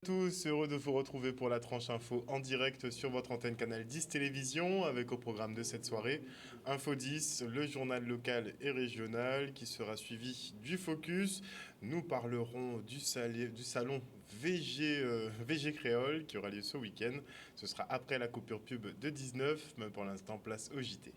Tous heureux de vous retrouver pour la tranche info en direct sur votre antenne Canal 10 Télévision avec au programme de cette soirée Info 10, le journal local et régional qui sera suivi du Focus. Nous parlerons du salon VG Créole qui aura lieu ce week-end. Ce sera après la coupure pub de 19, mais pour l'instant place au JT.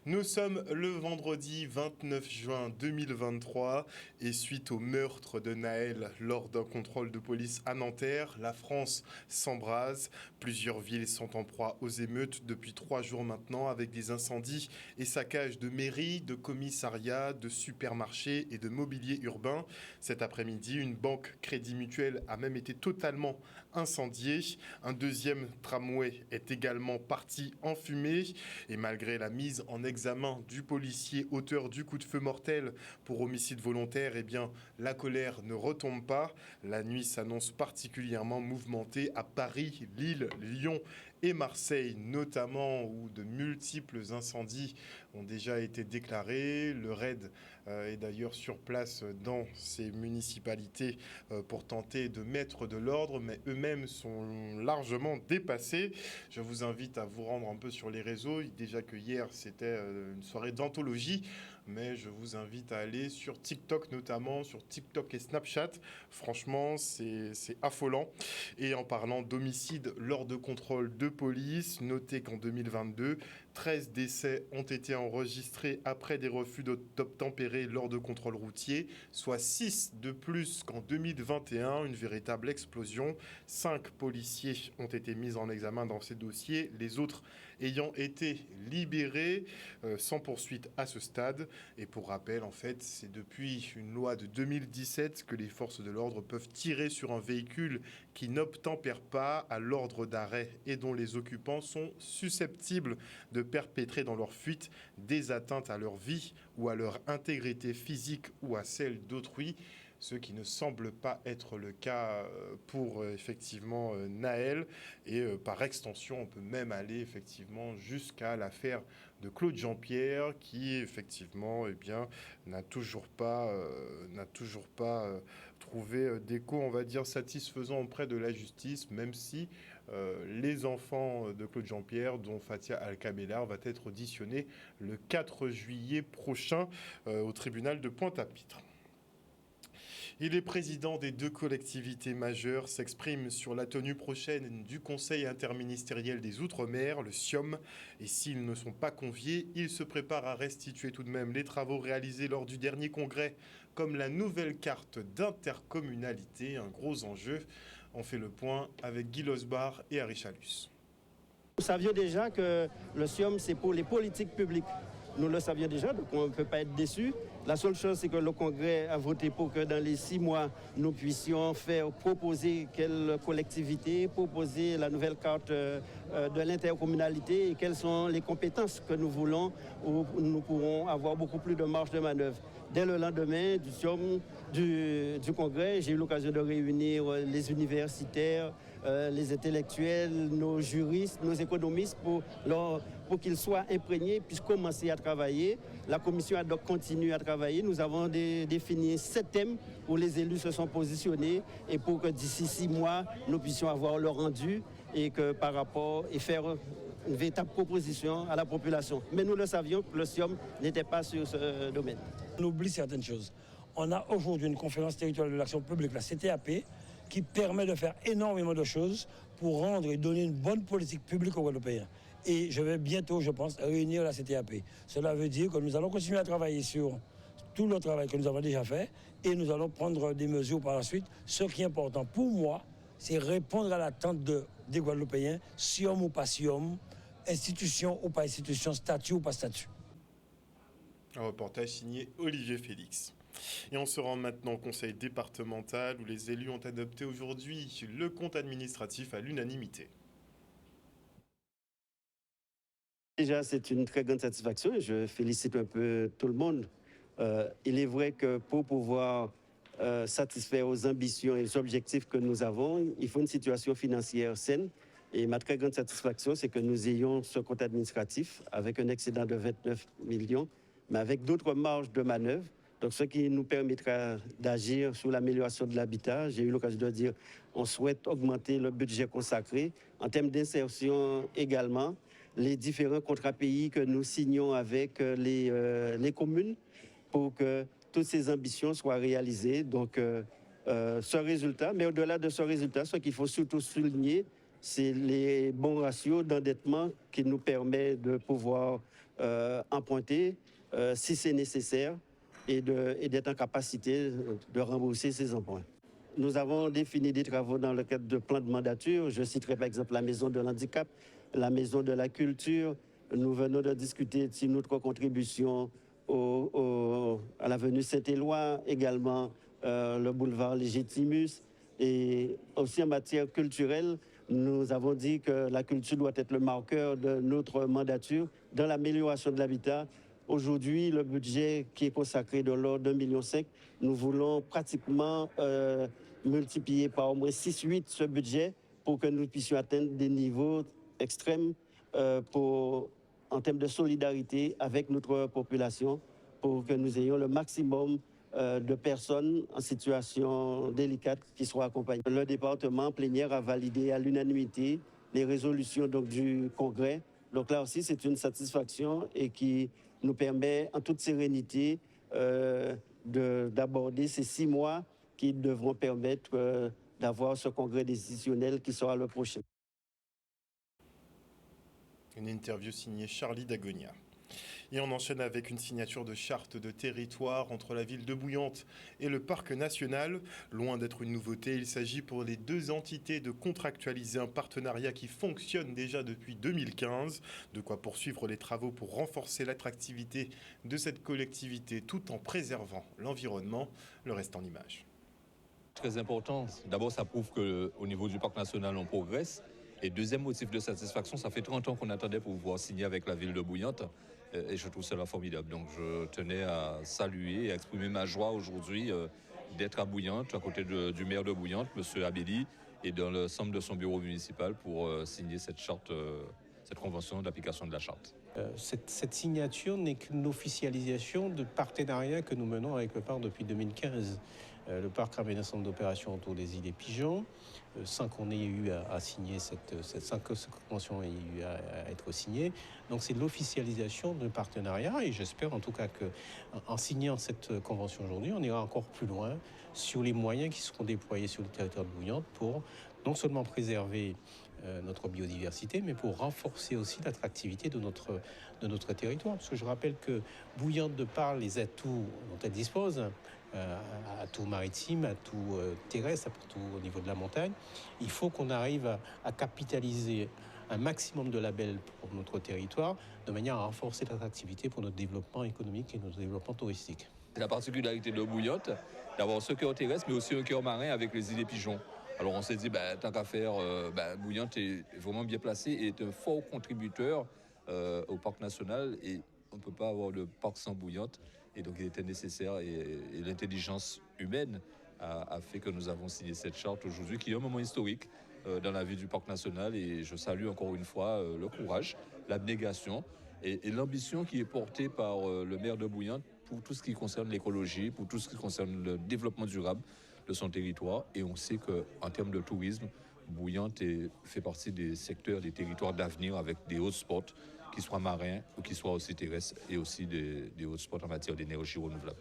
Nous sommes le vendredi 29 juin 2023 et suite au meurtre de Naël lors d'un contrôle de police à Nanterre, la France s'embrase. Plusieurs villes sont en proie aux émeutes depuis 3 jours maintenant avec des incendies et saccages de mairies, de commissariats, de supermarchés et de mobilier urbain. Cet après-midi, une banque Crédit Mutuel a même été totalement incendiée. Un deuxième tramway est également parti en fumée et malgré la mise en examen du policier auteur du coup de feu mortel pour homicide volontaire, eh bien, la colère ne retombe pas. La nuit s'annonce particulièrement mouvementée à Paris, Lille, Lyon et Marseille, notamment où de multiples incendies ont déjà été déclarés. Le RAID est d'ailleurs sur place dans ces municipalités pour tenter de mettre de l'ordre, mais eux-mêmes sont largement dépassés. Je vous invite à vous rendre un peu sur les réseaux. Déjà que hier, c'était une soirée d'anthologie, mais je vous invite à aller sur TikTok notamment, sur TikTok et Snapchat. Franchement, c'est affolant. Et en parlant d'homicide lors de contrôles de police, notez qu'en 2022, 13 décès ont été enregistrés après des refus d'obtempérer lors de contrôles routiers, soit 6 de plus qu'en 2021, une véritable explosion. 5 policiers ont été mis en examen dans ces dossiers, les autres ayant été libérés sans poursuite à ce stade. Et pour rappel, en fait, c'est depuis une loi de 2017 que les forces de l'ordre peuvent tirer sur un véhicule qui n'obtempère pas à l'ordre d'arrêt et dont les occupants sont susceptibles de perpétrer dans leur fuite des atteintes à leur vie ou à leur intégrité physique ou à celle d'autrui. Ce qui ne semble pas être le cas pour effectivement Naël. Et par extension, on peut même aller effectivement jusqu'à l'affaire de Claude Jean-Pierre qui effectivement n'a toujours pas trouvé d'écho, on va dire, satisfaisant auprès de la justice, même si les enfants de Claude Jean-Pierre, dont Fatia Al-Kabellar, va être auditionné le 4 juillet prochain au tribunal de Pointe-à-Pitre. Et les présidents des 2 collectivités majeures s'expriment sur la tenue prochaine du Conseil interministériel des Outre-mer, le SIOM. Et s'ils ne sont pas conviés, ils se préparent à restituer tout de même les travaux réalisés lors du dernier congrès, comme la nouvelle carte d'intercommunalité, un gros enjeu. On fait le point avec Guy Losbar et Harry Chalus. Nous savions déjà que le SIOM, c'est pour les politiques publiques. Nous le savions déjà, donc on ne peut pas être déçus. La seule chose, c'est que le Congrès a voté pour que dans les 6 mois, nous puissions proposer quelle collectivité, proposer la nouvelle carte de l'intercommunalité et quelles sont les compétences que nous voulons, où nous pourrons avoir beaucoup plus de marge de manœuvre. Dès le lendemain du Congrès, j'ai eu l'occasion de réunir les universitaires, les intellectuels, nos juristes, nos économistes pour qu'ils soient imprégnés, puissent commencer à travailler. La commission ad hoc continue à travailler. Nous avons défini 7 thèmes où les élus se sont positionnés et pour que d'ici 6 mois, nous puissions avoir le rendu et faire une véritable proposition à la population. Mais nous le savions que le SIOM n'était pas sur ce domaine. On oublie certaines choses. On a aujourd'hui une conférence territoriale de l'action publique, la CTAP, qui permet de faire énormément de choses pour rendre et donner une bonne politique publique aux Guadeloupéens. Et je vais bientôt, je pense, réunir la CTAP. Cela veut dire que nous allons continuer à travailler sur tout le travail que nous avons déjà fait et nous allons prendre des mesures par la suite. Ce qui est important pour moi, c'est répondre à l'attente des Guadeloupéens, SIOM ou pas SIOM, institution ou pas institution, statut ou pas statut. Un reportage signé Olivier Félix. Et on se rend maintenant au conseil départemental où les élus ont adopté aujourd'hui le compte administratif à l'unanimité. Déjà, c'est une très grande satisfaction. Je félicite un peu tout le monde. Il est vrai que pour pouvoir satisfaire aux ambitions et aux objectifs que nous avons, il faut une situation financière saine. Et ma très grande satisfaction, c'est que nous ayons ce compte administratif avec un excédent de 29 millions, mais avec d'autres marges de manœuvre. Donc, ce qui nous permettra d'agir sur l'amélioration de l'habitat. J'ai eu l'occasion de dire, on souhaite augmenter le budget consacré. En termes d'insertion également, les différents contrats pays que nous signons avec les communes pour que toutes ces ambitions soient réalisées. Donc, ce résultat, mais au-delà de ce résultat, ce qu'il faut surtout souligner, c'est les bons ratios d'endettement qui nous permettent de pouvoir emprunter si c'est nécessaire et d'être en capacité de rembourser ces emprunts. Nous avons défini des travaux dans le cadre de plans de mandature. Je citerai par exemple la maison de l'handicap, la maison de la culture. Nous venons de discuter de notre contribution à l'avenue Saint-Éloi, également le boulevard Légitimus. Et aussi en matière culturelle, nous avons dit que la culture doit être le marqueur de notre mandature dans l'amélioration de l'habitat. Aujourd'hui, le budget qui est consacré de l'ordre de 1,5 million, nous voulons pratiquement multiplier par au moins 6-8 ce budget pour que nous puissions atteindre des niveaux extrêmes en termes de solidarité avec notre population, pour que nous ayons le maximum de personnes en situation délicate qui soient accompagnées. Le département plénière a validé à l'unanimité les résolutions donc, du Congrès. Donc là aussi, c'est une satisfaction et qui nous permet en toute sérénité d'aborder ces 6 mois qui devront permettre d'avoir ce congrès décisionnel qui sera le prochain. Une interview signée Charlie Dagonia. Et on enchaîne avec une signature de charte de territoire entre la ville de Bouillante et le parc national. Loin d'être une nouveauté, il s'agit pour les deux entités de contractualiser un partenariat qui fonctionne déjà depuis 2015. De quoi poursuivre les travaux pour renforcer l'attractivité de cette collectivité tout en préservant l'environnement. Le reste en images. Très important. D'abord, ça prouve qu'au niveau du parc national, on progresse. Et deuxième motif de satisfaction, ça fait 30 ans qu'on attendait pour pouvoir signer avec la ville de Bouillante. Et je trouve cela formidable. Donc je tenais à saluer et à exprimer ma joie aujourd'hui d'être à Bouillante, à côté du maire de Bouillante, M. Abelli, et dans l'ensemble de son bureau municipal pour signer cette charte, cette convention d'application de la charte. Cette signature n'est qu'une officialisation de partenariat que nous menons avec le parc depuis 2015. Le parc ramène un centre d'opération autour des îles et Pigeons, sans qu'on ait eu à signer sans que cette convention ait eu à être signée. Donc c'est l'officialisation d'un partenariat et j'espère en tout cas qu'en signant cette convention aujourd'hui, on ira encore plus loin sur les moyens qui seront déployés sur le territoire de Bouillante pour non seulement préserver notre biodiversité, mais pour renforcer aussi l'attractivité de notre territoire. Parce que je rappelle que Bouillante, de par les atouts dont elle dispose, atouts maritimes, atouts terrestres, atouts au niveau de la montagne, il faut qu'on arrive à capitaliser un maximum de labels pour notre territoire, de manière à renforcer l'attractivité pour notre développement économique et notre développement touristique. La particularité de Bouillante, d'avoir ce cœur terrestre, mais aussi un cœur marin avec les îles et Pigeons. Alors on s'est dit, tant qu'à faire, Bouillante est vraiment bien placé et est un fort contributeur au parc national et on ne peut pas avoir de parc sans Bouillante. Et donc il était nécessaire et l'intelligence humaine a fait que nous avons signé cette charte aujourd'hui, qui est un moment historique dans la vie du parc national. Et je salue encore une fois le courage, l'abnégation et l'ambition qui est portée par le maire de Bouillante pour tout ce qui concerne l'écologie, pour tout ce qui concerne le développement durable de son territoire. Et on sait qu'en termes de tourisme, Bouillante fait partie des secteurs, des territoires d'avenir avec des hotspots, qu'ils soient marins ou qu'ils soient aussi terrestres, et aussi des hotspots en matière d'énergie renouvelable.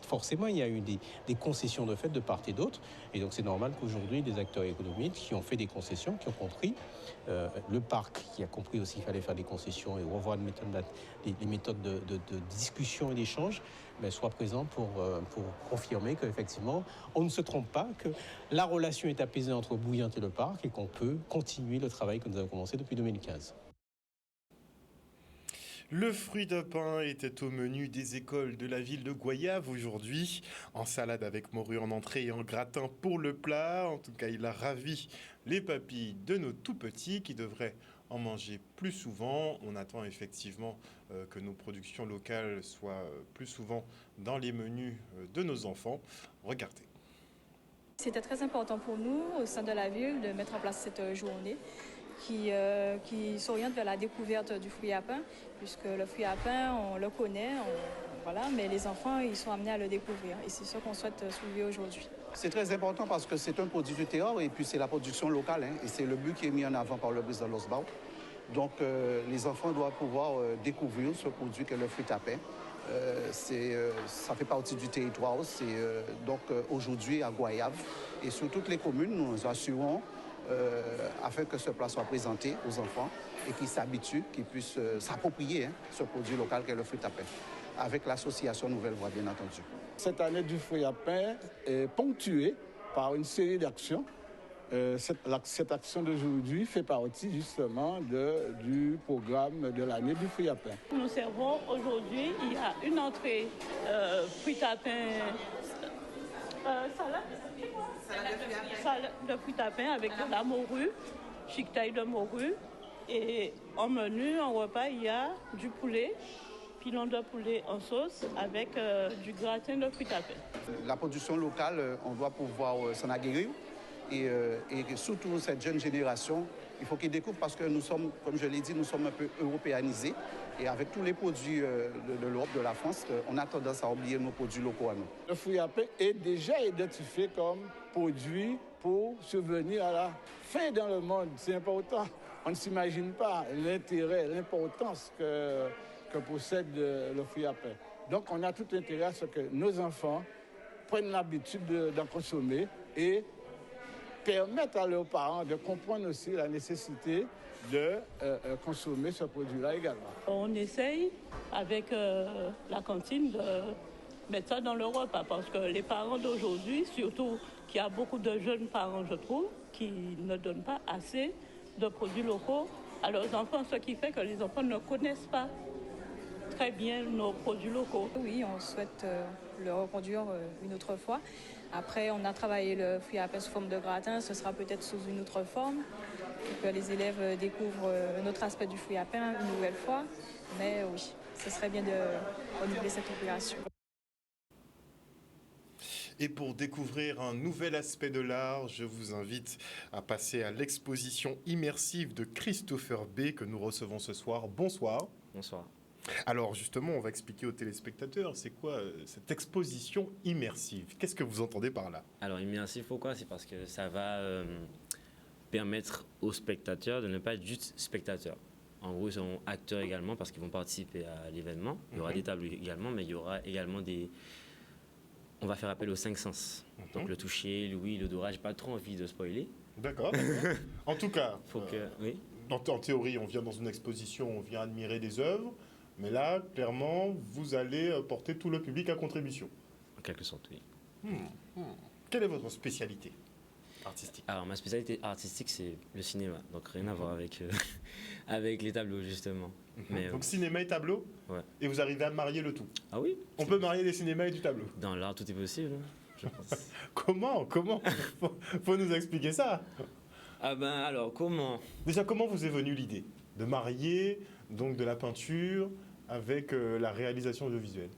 Forcément, il y a eu des concessions de fait de part et d'autre. Et donc, c'est normal qu'aujourd'hui, des acteurs économiques qui ont fait des concessions, qui ont compris, le parc qui a compris aussi qu'il fallait faire des concessions et revoir les méthodes de discussion et d'échange, soient présents pour confirmer qu'effectivement, on ne se trompe pas, que la relation est apaisée entre Bouillante et le parc et qu'on peut continuer le travail que nous avons commencé depuis 2015. Le fruit de pin était au menu des écoles de la ville de Goyave aujourd'hui, en salade avec morue en entrée et en gratin pour le plat. En tout cas, il a ravi les papilles de nos tout-petits qui devraient en manger plus souvent. On attend effectivement que nos productions locales soient plus souvent dans les menus de nos enfants. Regardez. C'était très important pour nous, au sein de la ville, de mettre en place cette journée. qui s'oriente vers la découverte du fruit à pain, puisque le fruit à pain, on le connaît, voilà, mais les enfants, ils sont amenés à le découvrir. Et c'est ce qu'on souhaite soulever aujourd'hui. C'est très important parce que c'est un produit du terroir et puis c'est la production locale. Et c'est le but qui est mis en avant par le président Losbao. Donc les enfants doivent pouvoir découvrir ce produit qu'est le fruit à pain. Ça fait partie du territoire. Donc aujourd'hui à Goyave et sur toutes les communes, nous assurons afin que ce plat soit présenté aux enfants et qu'ils s'habituent, qu'ils puissent s'approprier ce produit local qu'est le fruit à pain, avec l'association Nouvelle Voie, bien entendu. Cette année du fruit à pain est ponctuée par une série d'actions. Cette action d'aujourd'hui fait partie justement du programme de l'année du fruit à pain. Nous servons aujourd'hui, il y a une entrée fruit à pain, salade de fruit à pain avec de la morue, chiquetaille de morue. Et en menu, en repas, il y a du poulet, pilon de poulet en sauce avec du gratin de fruits à pain. La production locale, on doit pouvoir s'en aguerrir et surtout cette jeune génération, il faut qu'ils découvrent parce que nous sommes, comme je l'ai dit, nous sommes un peu européanisés et avec tous les produits de l'Europe, de la France, on a tendance à oublier nos produits locaux à nous. Le fruit à pain est déjà identifié comme produit pour subvenir à la faim dans le monde. C'est important. On ne s'imagine pas l'intérêt, l'importance que possède le fruit à pain. Donc on a tout intérêt à ce que nos enfants prennent l'habitude d'en consommer et permettent à leurs parents de comprendre aussi la nécessité de consommer ce produit-là également. On essaye avec la cantine de mettre ça dans le repas parce que les parents d'aujourd'hui, surtout qu'il y a beaucoup de jeunes parents, je trouve, qui ne donnent pas assez de produits locaux à leurs enfants, ce qui fait que les enfants ne connaissent pas très bien nos produits locaux. Oui, on souhaite le reconduire une autre fois. Après, on a travaillé le fruit à pain sous forme de gratin, ce sera peut-être sous une autre forme, pour que les élèves découvrent un autre aspect du fruit à pain une nouvelle fois. Mais oui, ce serait bien de renouveler cette opération. Et pour découvrir un nouvel aspect de l'art, je vous invite à passer à l'exposition immersive de Christopher B. que nous recevons ce soir. Bonsoir. Bonsoir. Alors justement, on va expliquer aux téléspectateurs, c'est quoi cette exposition immersive? Qu'est-ce que vous entendez par là? Alors immersif, pourquoi? C'est parce que ça va permettre aux spectateurs de ne pas être juste spectateurs. En gros, ils seront acteurs également parce qu'ils vont participer à l'événement. Il y aura des tableaux également, mais il y aura également des... On va faire appel aux 5 sens. Donc le toucher, l'ouïe, l'odorat. J'ai pas trop envie de spoiler. D'accord. En tout cas, oui. En théorie, on vient dans une exposition, on vient admirer des œuvres. Mais là, clairement, vous allez porter tout le public à contribution. En quelque sorte, oui. Quelle est votre spécialité artistique? Alors, ma spécialité artistique, c'est le cinéma. Donc, rien à voir avec, avec les tableaux, justement. Mais, donc, cinéma et tableau? Ouais. Et vous arrivez à marier le tout? Ah oui. On peut marier des cinémas et du tableau? Dans l'art, tout est possible, je pense. Comment faut nous expliquer ça. Ah ben, alors, comment? Déjà, comment vous est venue l'idée de marier donc de la peinture avec la réalisation audiovisuelle?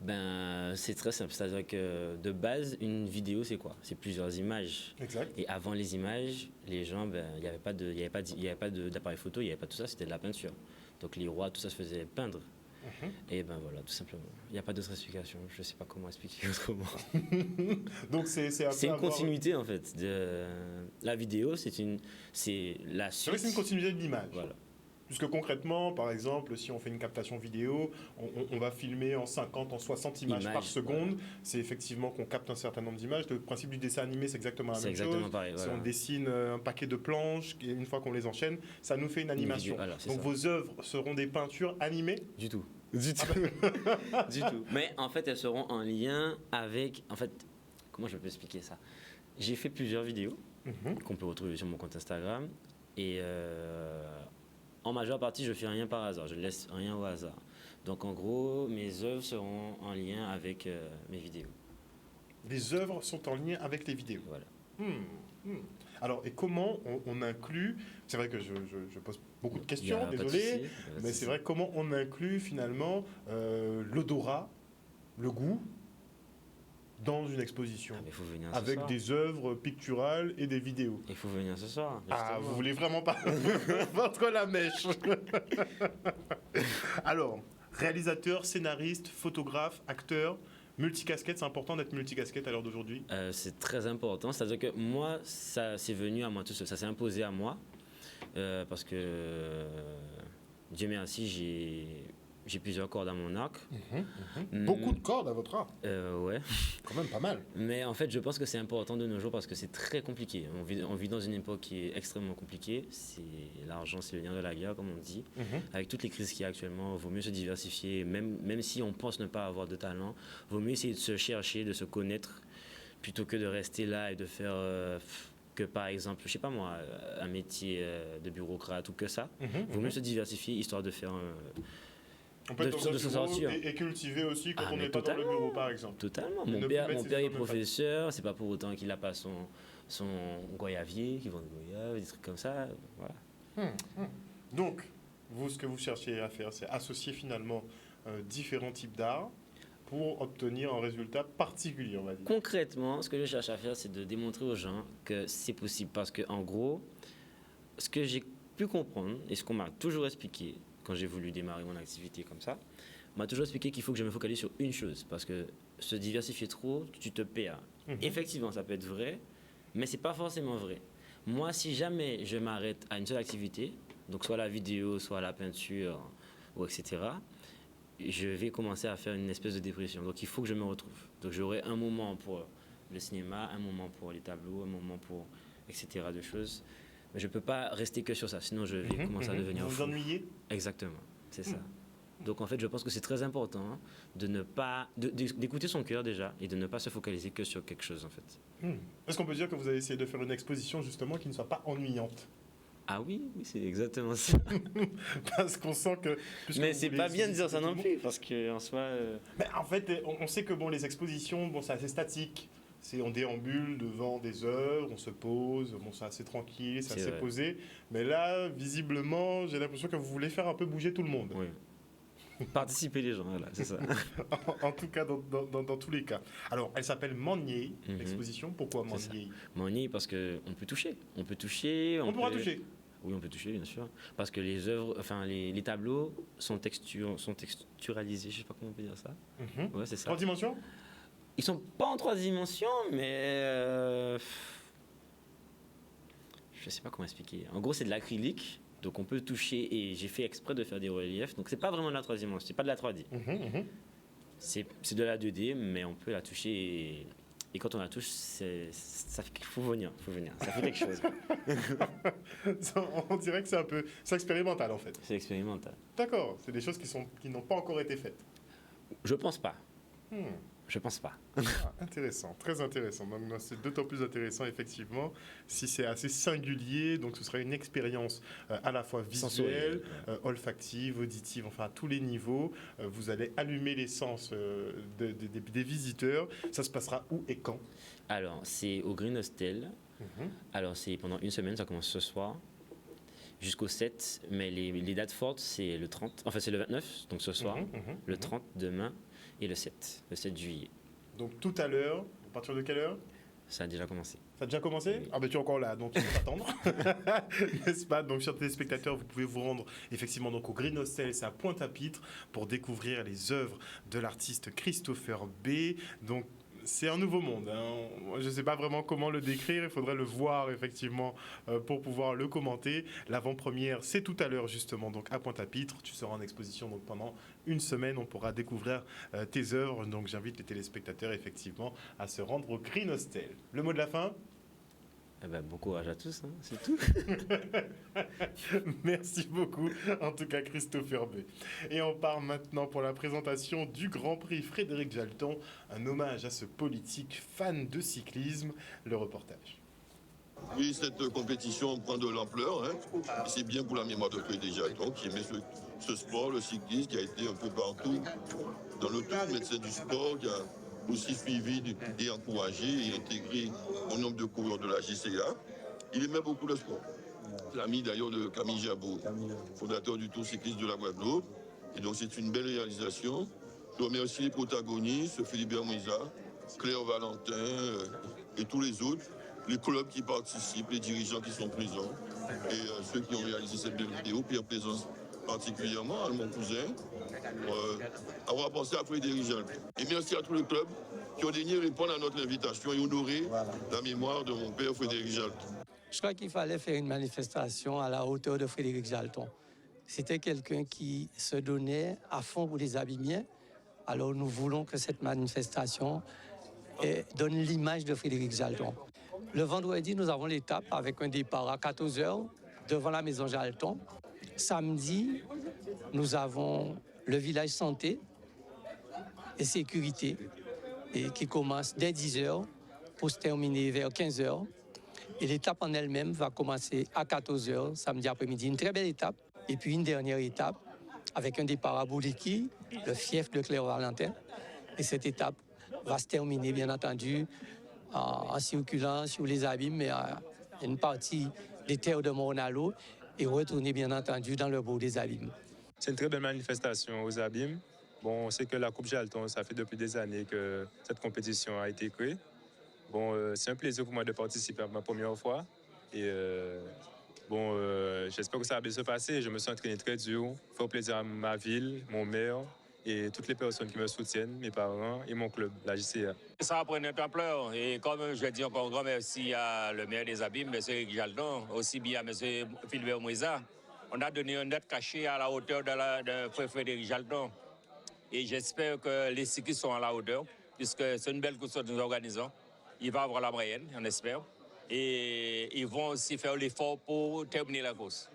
Ben, c'est très simple. C'est-à-dire que de base, une vidéo, c'est quoi? C'est plusieurs images. Exact. Et avant les images, les gens, ben, il n'y avait pas d'appareil photo, il n'y avait pas tout ça, c'était de la peinture. Donc les rois, tout ça se faisait peindre. Et ben voilà, tout simplement. Il n'y a pas d'autre explication. Je ne sais pas comment expliquer autrement. Donc c'est une continuité en fait. La vidéo, c'est la suite. C'est une continuité de l'image. Voilà. Puisque concrètement, par exemple, si on fait une captation vidéo, on va filmer en 50, en 60 images par seconde. Voilà. C'est effectivement qu'on capte un certain nombre d'images. Le principe du dessin animé, c'est exactement la même chose. Pareil, voilà. Si on dessine un paquet de planches, et une fois qu'on les enchaîne, ça nous fait une animation. Donc vos œuvres seront des peintures animées? Du tout. Du tout. Du tout. Mais en fait, elles seront en lien avec... En fait, comment je peux expliquer ça? J'ai fait plusieurs vidéos qu'on peut retrouver sur mon compte Instagram. Et... en majeure partie, je fais rien par hasard, je ne laisse rien au hasard. Donc en gros, mes œuvres seront en lien avec mes vidéos. Les œuvres sont en lien avec les vidéos. Voilà. Alors, et comment on inclut, c'est vrai que je pose beaucoup de questions, désolé, mais c'est vrai comment on inclut finalement l'odorat, le goût dans une exposition Ah, mais il faut venir ce avec soir. des œuvres picturales et des vidéos. Il faut venir ce soir. Ah, justement. vous voulez vraiment pas vendre la mèche. Alors, réalisateur, scénariste, photographe, acteur, multicasquette, c'est important d'être multicasquette à l'heure d'aujourd'hui. C'est très important. C'est-à-dire que moi, ça c'est venu à moi tout seul. Ça s'est imposé à moi parce que Dieu merci, j'ai plusieurs cordes à mon arc. Beaucoup de cordes à votre art. Ouais. Quand même pas mal. Mais en fait, je pense que c'est important de nos jours parce que c'est très compliqué. On vit dans une époque qui est extrêmement compliquée. L'argent, c'est le nerf de la guerre, comme on dit. Avec toutes les crises qu'il y a actuellement, il vaut mieux se diversifier. Même si on pense ne pas avoir de talent, il vaut mieux essayer de se chercher, de se connaître, plutôt que de rester là et de faire que, par exemple, je sais pas moi, un métier de bureaucrate ou que ça. Il vaut mieux se diversifier, histoire de faire... On peut être dans de un se bureau sortir. et cultiver aussi quand Ah, on mais n'est pas dans le totalement. bureau, par exemple. Totalement. Ne Mon plus père mettre ses est yeux dans le professeur, c'est pas pour autant qu'il n'a pas son goyavier, qui vend des goyaves, des trucs comme ça. Voilà. Donc, vous, ce que vous cherchez à faire, c'est associer finalement différents types d'art pour obtenir un résultat particulier, on va dire. Concrètement, ce que je cherche à faire, c'est de démontrer aux gens que c'est possible. Parce que, en gros, ce que j'ai pu comprendre et ce qu'on m'a toujours expliqué quand j'ai voulu démarrer mon activité comme ça, on m'a toujours expliqué qu'il faut que je me focalise sur une chose. Parce que se diversifier trop, tu te perds. Effectivement, ça peut être vrai, mais c'est pas forcément vrai. Moi, si jamais je m'arrête à une seule activité, donc soit la vidéo, soit la peinture, ou etc., je vais commencer à faire une espèce de dépression. Donc il faut que je me retrouve. Donc j'aurai un moment pour le cinéma, un moment pour les tableaux, un moment pour etc. de choses. Mais je ne peux pas rester que sur ça, sinon je vais commencer à devenir Vous fou. vous ennuyez? Exactement, c'est ça. Donc en fait, je pense que c'est très important de ne pas d'écouter son cœur déjà et de ne pas se focaliser que sur quelque chose en fait. Est-ce qu'on peut dire que vous avez essayé de faire une exposition justement qui ne soit pas ennuyante? Ah oui, c'est exactement ça. Parce qu'on sent que... puisque Mais vous c'est voulez pas bien de dire ça solliciter non tout le monde- plus, parce qu'en soi... Mais en fait, on sait que bon, les expositions, bon, c'est assez statique. On déambule devant des œuvres, on se pose, bon, c'est assez tranquille, c'est C'est assez vrai. posé. Mais là, visiblement, j'ai l'impression que vous voulez faire un peu bouger tout le monde. Oui. Participer les gens, voilà, c'est ça. En tout cas, dans tous les cas. Alors, elle s'appelle Manier, l'exposition. Pourquoi C'est ça. Manier? Money, parce qu'on peut toucher. On peut toucher. On pourra peut- toucher. Oui, on peut toucher, bien sûr. Parce que les œuvres, enfin, les tableaux sont texturalisés, je sais pas comment on peut dire ça. Ouais, c'est ça. 3 dimensions? Ils sont pas en 3 dimensions, mais je sais pas comment expliquer. En gros, c'est de l'acrylique, donc on peut toucher et j'ai fait exprès de faire des reliefs. Donc c'est pas vraiment de la 3 dimensions, c'est pas de la 3D. C'est de la 2D, mais on peut la toucher et quand on la touche, ça fait qu'il faut venir, ça fait quelque chose. On dirait que c'est expérimental en fait. C'est expérimental. D'accord, c'est des choses qui n'ont pas encore été faites. Je pense pas. Je pense pas. Intéressant, très intéressant. Donc, c'est d'autant plus intéressant, effectivement, si c'est assez singulier. Donc, ce sera une expérience à la fois visuelle, olfactive, auditive, enfin, à tous les niveaux. Vous allez allumer les sens des visiteurs. Ça se passera où et quand? Alors, c'est au Green Hostel. Alors, c'est pendant une semaine, ça commence ce soir jusqu'au 7. Mais les dates fortes, c'est le 30. Enfin, c'est le 29, donc ce soir. Le 30, demain. Et le 7 juillet. Donc tout à l'heure, à partir de quelle heure? Ça a déjà commencé. Ça a déjà commencé? Oui. Ah ben tu es encore là, donc il faut attendre. N'est-ce pas? Donc chers téléspectateurs, vous pouvez vous rendre effectivement donc au Green Hostel, c'est à Pointe-à-Pitre, pour découvrir les œuvres de l'artiste Christopher B. Donc c'est un nouveau monde. Je ne sais pas vraiment comment le décrire. Il faudrait le voir effectivement pour pouvoir le commenter. L'avant-première, c'est tout à l'heure justement donc à Pointe-à-Pitre. Tu seras en exposition donc pendant une semaine. On pourra découvrir tes œuvres. Donc j'invite les téléspectateurs effectivement à se rendre au Green Hostel. Le mot de la fin? Eh ben, bon courage à tous, c'est tout. Merci beaucoup, en tout cas Christopher B. Et on part maintenant pour la présentation du Grand Prix Frédéric Jalton, un hommage à ce politique fan de cyclisme, le reportage. Oui, cette compétition prend de l'ampleur, et c'est bien pour la mémoire de Frédéric Jalton qui aimait ce sport, le cyclisme, qui a été un peu partout dans le tout, médecin du sport, qui a aussi suivi et encouragé et intégré au nombre de coureurs de la JCA. Il aimait beaucoup le sport. L'ami d'ailleurs de Camille Jabot, fondateur du Tour cycliste de la Guadeloupe. Et donc c'est une belle réalisation. Je remercie les protagonistes, Philibert Mouisa, Claire Valentin et tous les autres, les clubs qui participent, les dirigeants qui sont présents et ceux qui ont réalisé cette belle vidéo, Pierre Plaisance particulièrement, à mon cousin, avoir pensé à Frédéric Jalton. Et merci à tous les clubs qui ont daigné répondre à notre invitation et honorer la mémoire de mon père Frédéric Jalton. Je crois qu'il fallait faire une manifestation à la hauteur de Frédéric Jalton. C'était quelqu'un qui se donnait à fond pour les abîmiens. Alors nous voulons que cette manifestation donne l'image de Frédéric Jalton. Le vendredi, nous avons l'étape avec un départ à 14h devant la maison Jalton. Samedi, nous avons le village santé et sécurité et qui commence dès 10h pour se terminer vers 15h. Et l'étape en elle-même va commencer à 14h samedi après-midi. Une très belle étape. Et puis une dernière étape avec un départ à Bouliki, le fief de Claire Valentin. Et cette étape va se terminer, bien entendu, en circulant sur les abîmes, mais une partie des terres de Mornalo et retourner, bien entendu, dans le bourg des abîmes. C'est une très belle manifestation aux abîmes. Bon, on sait que la Coupe Jalton, ça fait depuis des années que cette compétition a été créée. Bon, c'est un plaisir pour moi de participer à ma première fois. Et j'espère que ça va bien se passer. Je me suis entraîné très dur, faire plaisir à ma ville, mon maire et toutes les personnes qui me soutiennent, mes parents et mon club, la JCA. Ça va prendre une ampleur. Et comme je dis encore un grand merci à le maire des Abîmes, M. Eric Jalton, aussi bien à M. Philbert Mouisa. On a donné un net caché à la hauteur de Frédéric Jalton. Et j'espère que les cyclistes sont à la hauteur, puisque c'est une belle course que nous organisons. Il va avoir la moyenne, on espère. Et ils vont aussi faire l'effort pour terminer la course.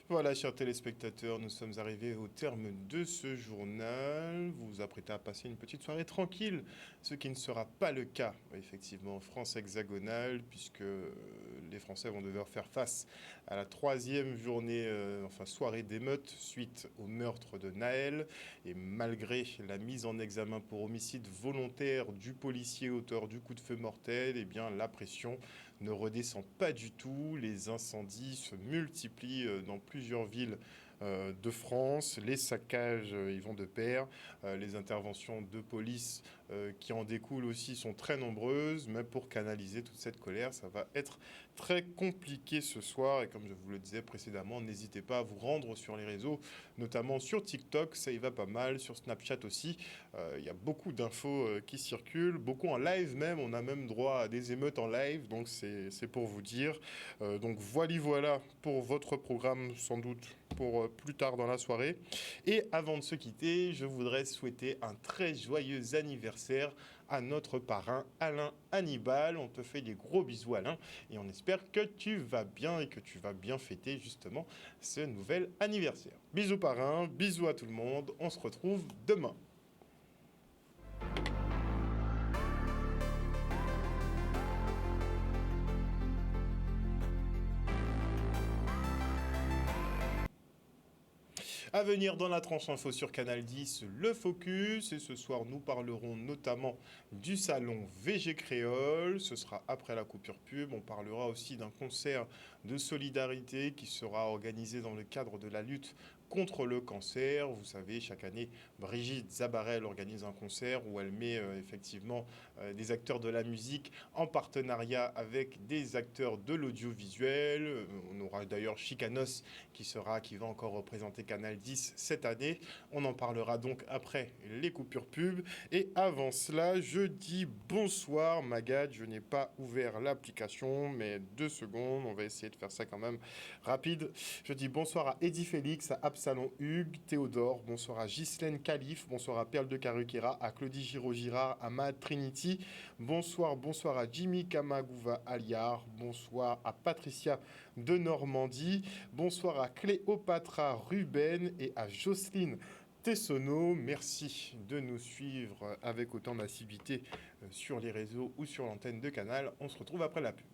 Voilà, chers téléspectateurs, nous sommes arrivés au terme de ce journal. Vous vous apprêtez à passer une petite soirée tranquille, ce qui ne sera pas le cas, effectivement, en France hexagonale, puisque les Français vont devoir faire face à la troisième soirée d'émeute suite au meurtre de Naël. Et malgré la mise en examen pour homicide volontaire du policier auteur du coup de feu mortel, eh bien, la pression ne redescend pas du tout. Les incendies se multiplient dans plusieurs villes de France. Les saccages, ils vont de pair. Les interventions de police qui en découlent aussi sont très nombreuses. Mais pour canaliser toute cette colère, ça va être très compliqué ce soir. Et comme je vous le disais précédemment, n'hésitez pas à vous rendre sur les réseaux, notamment sur TikTok, ça y va pas mal, sur Snapchat aussi. Il y a beaucoup d'infos qui circulent, beaucoup en live même. On a même droit à des émeutes en live, donc c'est pour vous dire. Donc voilà pour votre programme, sans doute pour plus tard dans la soirée. Et avant de se quitter, je voudrais souhaiter un très joyeux anniversaire à notre parrain Alain Hannibal. On te fait des gros bisous, Alain, et on espère que tu vas bien et que tu vas bien fêter justement ce nouvel anniversaire. Bisous parrain, bisous à tout le monde, on se retrouve demain. À venir dans la tranche info sur Canal 10, le Focus. Et ce soir, nous parlerons notamment du salon VG Créole. Ce sera après la coupure pub. On parlera aussi d'un concert de solidarité qui sera organisé dans le cadre de la lutte contre le cancer. Vous savez, chaque année, Brigitte Zabarel organise un concert où elle met effectivement des acteurs de la musique en partenariat avec des acteurs de l'audiovisuel. On aura d'ailleurs Chicanos qui va encore représenter Canal 10 cette année. On en parlera donc après les coupures pub. Et avant cela, je dis bonsoir Magad. Je n'ai pas ouvert l'application, mais 2 secondes. On va essayer de faire ça quand même rapide. Je dis bonsoir à Eddy Félix, à Absalon Hugues, Théodore. Bonsoir à Ghislaine Calif. Bonsoir à Perle de Caruquera, à Claudie Giraud-Girard, à Mad Trinity. Bonsoir à Jimmy Kamagouva Aliar. Bonsoir à Patricia de Normandie. Bonsoir à Cléopatra Ruben et à Jocelyne Tessonneau. Merci de nous suivre avec autant d'assiduité sur les réseaux ou sur l'antenne de Canal. On se retrouve après la pub.